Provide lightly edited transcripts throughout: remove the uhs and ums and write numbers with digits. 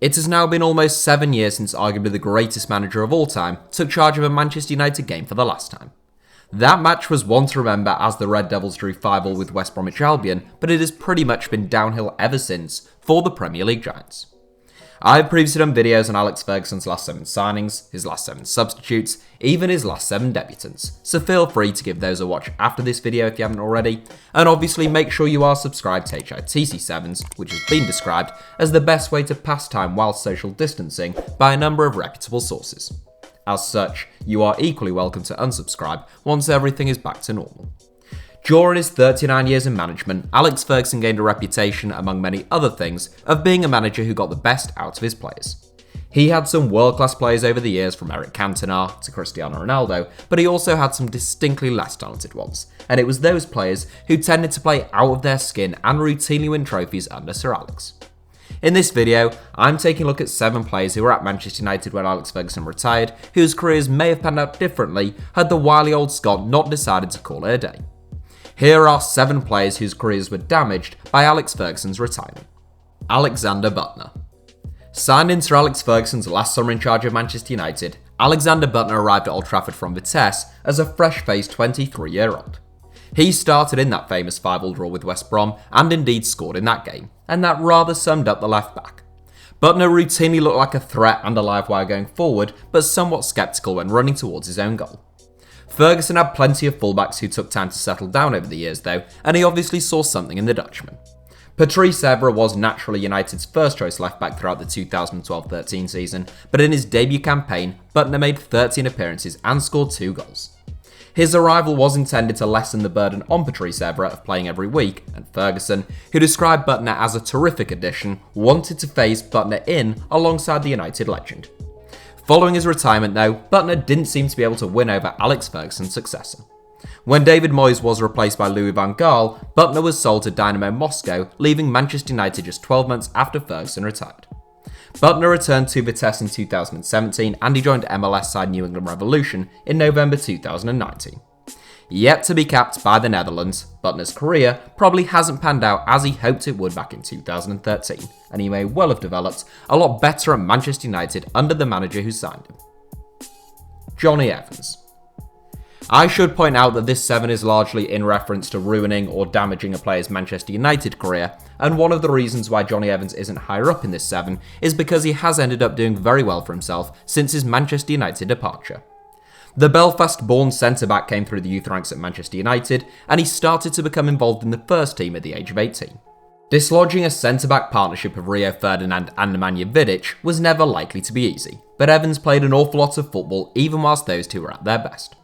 It has now been almost 7 years since arguably the greatest manager of all time took charge of a Manchester United game for the last time. That match was one to remember as the Red Devils drew 5-5 with West Bromwich Albion, but it has pretty much been downhill ever since for the Premier League Giants. I've previously done videos on Alex Ferguson's last 7 signings, his last 7 substitutes, even his last 7 debutants, so feel free to give those a watch after this video if you haven't already, and obviously make sure you are subscribed to HITC Sevens, which has been described as the best way to pass time while social distancing by a number of reputable sources. As such, you are equally welcome to unsubscribe once everything is back to normal. During his 39 years in management, Alex Ferguson gained a reputation, among many other things, of being a manager who got the best out of his players. He had some world-class players over the years, from Eric Cantona to Cristiano Ronaldo, but he also had some distinctly less talented ones, and it was those players who tended to play out of their skin and routinely win trophies under Sir Alex. In this video, I'm taking a look at 7 players who were at Manchester United when Alex Ferguson retired, whose careers may have panned out differently had the wily old Scot not decided to call it a day. Here are 7 players whose careers were damaged by Alex Ferguson's retirement. Alexander Buttner. Signed in Sir Alex Ferguson's last summer in charge of Manchester United, Alexander Buttner arrived at Old Trafford from Vitesse as a fresh-faced 23-year-old. He started in that famous 5-5 draw with West Brom and indeed scored in that game, and that rather summed up the left-back. Buttner routinely looked like a threat and a live wire going forward, but somewhat sceptical when running towards his own goal. Ferguson had plenty of fullbacks who took time to settle down over the years though, and he obviously saw something in the Dutchman. Patrice Evra was naturally United's first choice left-back throughout the 2012-13 season, but in his debut campaign, Buttner made 13 appearances and scored 2 goals. His arrival was intended to lessen the burden on Patrice Evra of playing every week, and Ferguson, who described Buttner as a terrific addition, wanted to phase Buttner in alongside the United legend. Following his retirement though, Buttner didn't seem to be able to win over Alex Ferguson's successor. When David Moyes was replaced by Louis van Gaal, Buttner was sold to Dynamo Moscow, leaving Manchester United just 12 months after Ferguson retired. Buttner returned to Vitesse in 2017 and he joined MLS side New England Revolution in November 2019. Yet to be capped by the Netherlands, Buttner's career probably hasn't panned out as he hoped it would back in 2013, and he may well have developed a lot better at Manchester United under the manager who signed him. Jonny Evans. I should point out that this 7 is largely in reference to ruining or damaging a player's Manchester United career, and one of the reasons why Jonny Evans isn't higher up in this 7 is because he has ended up doing very well for himself since his Manchester United departure. The Belfast-born centre-back came through the youth ranks at Manchester United, and he started to become involved in the first team at the age of 18. Dislodging a centre-back partnership of Rio Ferdinand and Nemanja Vidic was never likely to be easy, but Evans played an awful lot of football even whilst those two were at their best.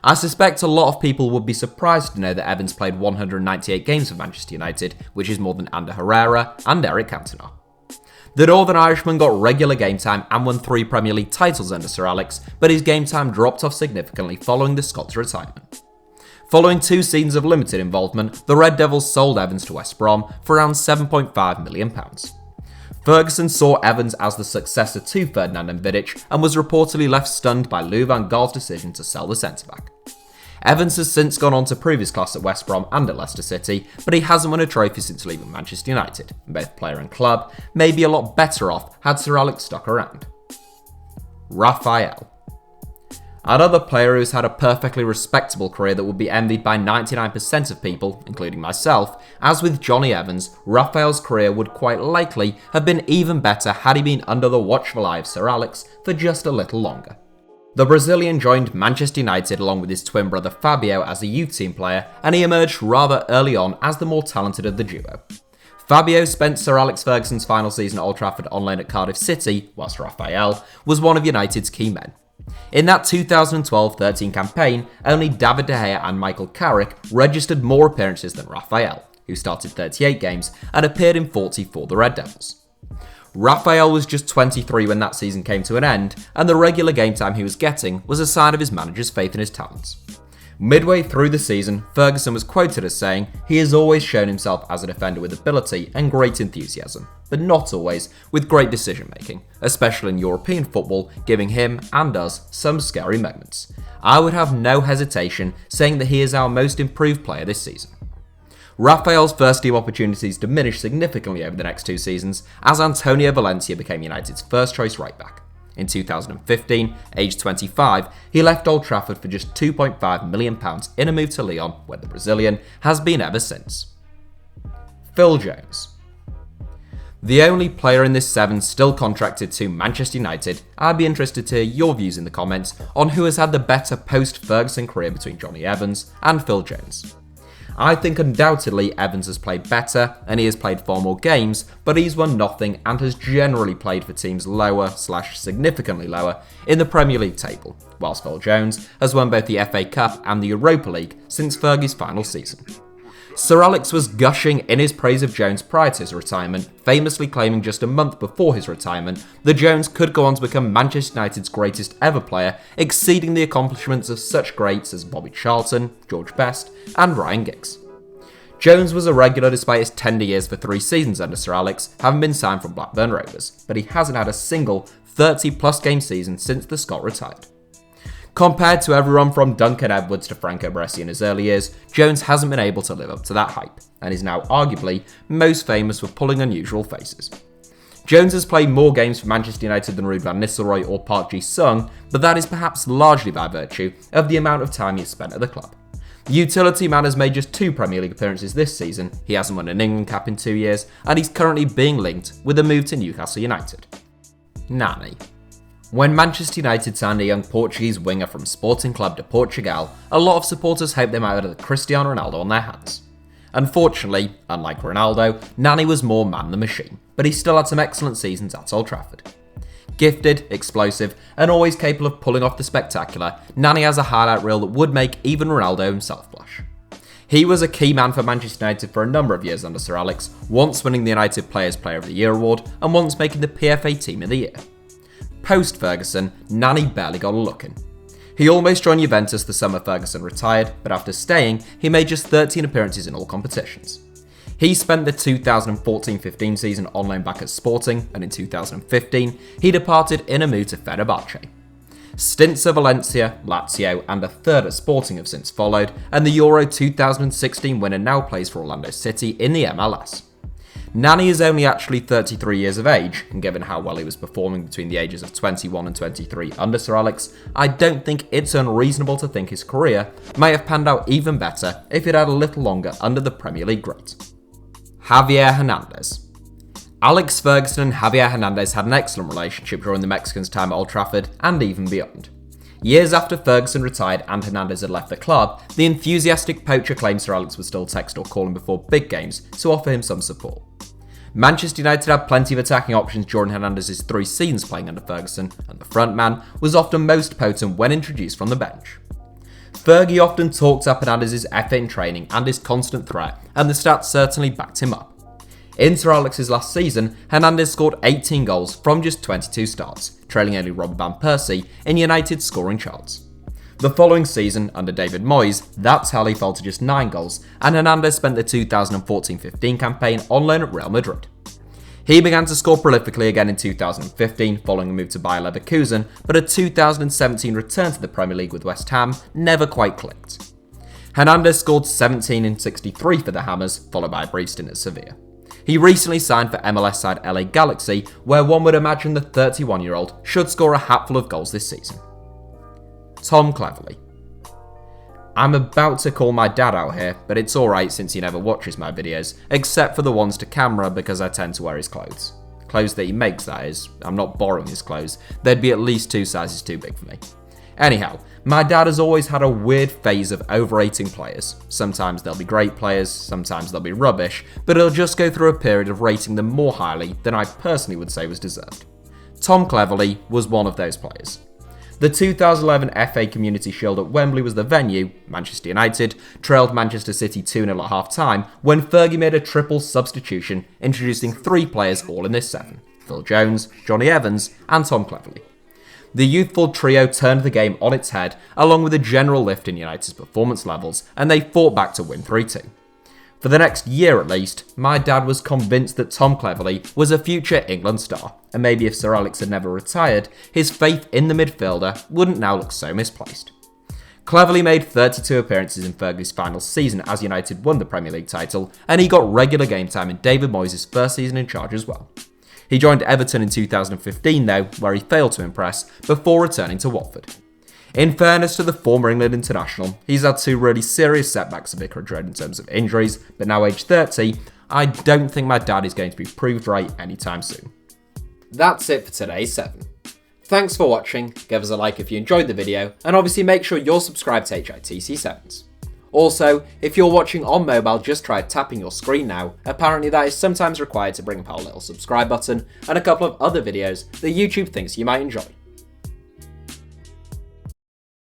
I suspect a lot of people would be surprised to know that Evans played 198 games for Manchester United, which is more than Ander Herrera and Eric Cantona. The Northern Irishman got regular game time and won 3 Premier League titles under Sir Alex, but his game time dropped off significantly following the Scots' retirement. Following 2 seasons of limited involvement, the Red Devils sold Evans to West Brom for around £7.5 million. Ferguson saw Evans as the successor to Ferdinand and Vidic and was reportedly left stunned by Louis van Gaal's decision to sell the centre-back. Evans has since gone on to prove his class at West Brom and at Leicester City, but he hasn't won a trophy since leaving Manchester United, and both player and club may be a lot better off had Sir Alex stuck around. Rafael. Another player who's had a perfectly respectable career that would be envied by 99% of people, including myself, as with Jonny Evans, Rafael's career would quite likely have been even better had he been under the watchful eye of Sir Alex for just a little longer. The Brazilian joined Manchester United along with his twin brother Fabio as a youth team player, and he emerged rather early on as the more talented of the duo. Fabio spent Sir Alex Ferguson's final season at Old Trafford on loan at Cardiff City, whilst Rafael was one of United's key men. In that 2012-13 campaign, only David De Gea and Michael Carrick registered more appearances than Rafael, who started 38 games and appeared in 40 for the Red Devils. Rafael was just 23 when that season came to an end, and the regular game time he was getting was a sign of his manager's faith in his talents. Midway through the season, Ferguson was quoted as saying, "He has always shown himself as a defender with ability and great enthusiasm, but not always with great decision making, especially in European football, giving him and us some scary moments. I would have no hesitation saying that he is our most improved player this season." Rafael's first-team opportunities diminished significantly over the next 2 seasons as Antonio Valencia became United's first-choice right-back. In 2015, aged 25, he left Old Trafford for just £2.5 million in a move to Lyon, where the Brazilian has been ever since. Phil Jones. The only player in this Sevens still contracted to Manchester United, I'd be interested to hear your views in the comments on who has had the better post-Ferguson career between Jonny Evans and Phil Jones. I think undoubtedly Evans has played better and he has played far more games, but he's won nothing and has generally played for teams lower/significantly lower in the Premier League table, whilst Phil Jones has won both the FA Cup and the Europa League since Fergie's final season. Sir Alex was gushing in his praise of Jones prior to his retirement, famously claiming just a month before his retirement that Jones could go on to become Manchester United's greatest ever player, exceeding the accomplishments of such greats as Bobby Charlton, George Best and Ryan Giggs. Jones was a regular despite his tender years for 3 seasons under Sir Alex, having been signed from Blackburn Rovers, but he hasn't had a single 30-plus game season since the Scot retired. Compared to everyone from Duncan Edwards to Franco Baresi in his early years, Jones hasn't been able to live up to that hype, and is now arguably most famous for pulling unusual faces. Jones has played more games for Manchester United than Ruud van Nistelrooy or Park Ji-sung, but that is perhaps largely by virtue of the amount of time he has spent at the club. The utility man has made just 2 Premier League appearances this season, he hasn't won an England cap in 2 years, and he's currently being linked with a move to Newcastle United. Nani. When Manchester United signed a young Portuguese winger from Sporting Club de Portugal, a lot of supporters hoped they might have the Cristiano Ronaldo on their hands. Unfortunately, unlike Ronaldo, Nani was more man the machine, but he still had some excellent seasons at Old Trafford. Gifted, explosive, and always capable of pulling off the spectacular, Nani has a highlight reel that would make even Ronaldo himself blush. He was a key man for Manchester United for a number of years under Sir Alex, once winning the United Players Player of the Year award, and once making the PFA Team of the Year. Post-Ferguson, Nani barely got a look in. He almost joined Juventus the summer Ferguson retired, but after staying, he made just 13 appearances in all competitions. He spent the 2014-15 season on loan back at Sporting, and in 2015, he departed in a move to Fenerbahce. Stints at Valencia, Lazio, and a third at Sporting have since followed, and the Euro 2016 winner now plays for Orlando City in the MLS. Nani is only actually 33 years of age, and given how well he was performing between the ages of 21 and 23 under Sir Alex, I don't think it's unreasonable to think his career may have panned out even better if it had a little longer under the Premier League great. Javier Hernandez. Alex Ferguson and Javier Hernandez had an excellent relationship during the Mexicans' time at Old Trafford and even beyond. Years after Ferguson retired and Hernandez had left the club, the enthusiastic poacher claimed Sir Alex would still text or call him before big games to offer him some support. Manchester United had plenty of attacking options during Hernandez's 3 seasons playing under Ferguson, and the front man was often most potent when introduced from the bench. Fergie often talked up Hernandez's effort in training and his constant threat, and the stats certainly backed him up. In Sir Alex's last season, Hernandez scored 18 goals from just 22 starts, trailing only Robert van Persie in United's scoring charts. The following season, under David Moyes, that tally fell to just 9 goals, and Hernandez spent the 2014-15 campaign on loan at Real Madrid. He began to score prolifically again in 2015 following a move to Bayer Leverkusen, but a 2017 return to the Premier League with West Ham never quite clicked. Hernandez scored 17 in 63 for the Hammers, followed by a brief stint at Sevilla. He recently signed for MLS side LA Galaxy, where one would imagine the 31-year-old should score a hatful of goals this season. Tom Cleverley. I'm about to call my dad out here, but it's alright since he never watches my videos, except for the ones to camera because I tend to wear his clothes. Clothes that he makes, that is. I'm not borrowing his clothes. They'd be at least 2 sizes too big for me. Anyhow, my dad has always had a weird phase of overrating players. Sometimes they'll be great players, sometimes they'll be rubbish, but he'll just go through a period of rating them more highly than I personally would say was deserved. Tom Cleverley was one of those players. The 2011 FA Community Shield at Wembley was the venue. Manchester United trailed Manchester City 2-0 at half-time when Fergie made a triple substitution, introducing 3 players all in this 7. Phil Jones, Jonny Evans and Tom Cleverley. The youthful trio turned the game on its head, along with a general lift in United's performance levels, and they fought back to win 3-2. For the next year at least, my dad was convinced that Tom Cleverley was a future England star, and maybe if Sir Alex had never retired, his faith in the midfielder wouldn't now look so misplaced. Cleverley made 32 appearances in Fergie's final season as United won the Premier League title, and he got regular game time in David Moyes' first season in charge as well. He joined Everton in 2015 though, where he failed to impress, before returning to Watford. In fairness to the former England international, he's had 2 really serious setbacks of Vicar Dread in terms of injuries, but now aged 30, I don't think my dad is going to be proved right anytime soon. That's it for today's 7. Thanks for watching, give us a like if you enjoyed the video, and obviously make sure you're subscribed to HITC Sevens. Also, if you're watching on mobile, just try tapping your screen now. Apparently that is sometimes required to bring up our little subscribe button and a couple of other videos that YouTube thinks you might enjoy.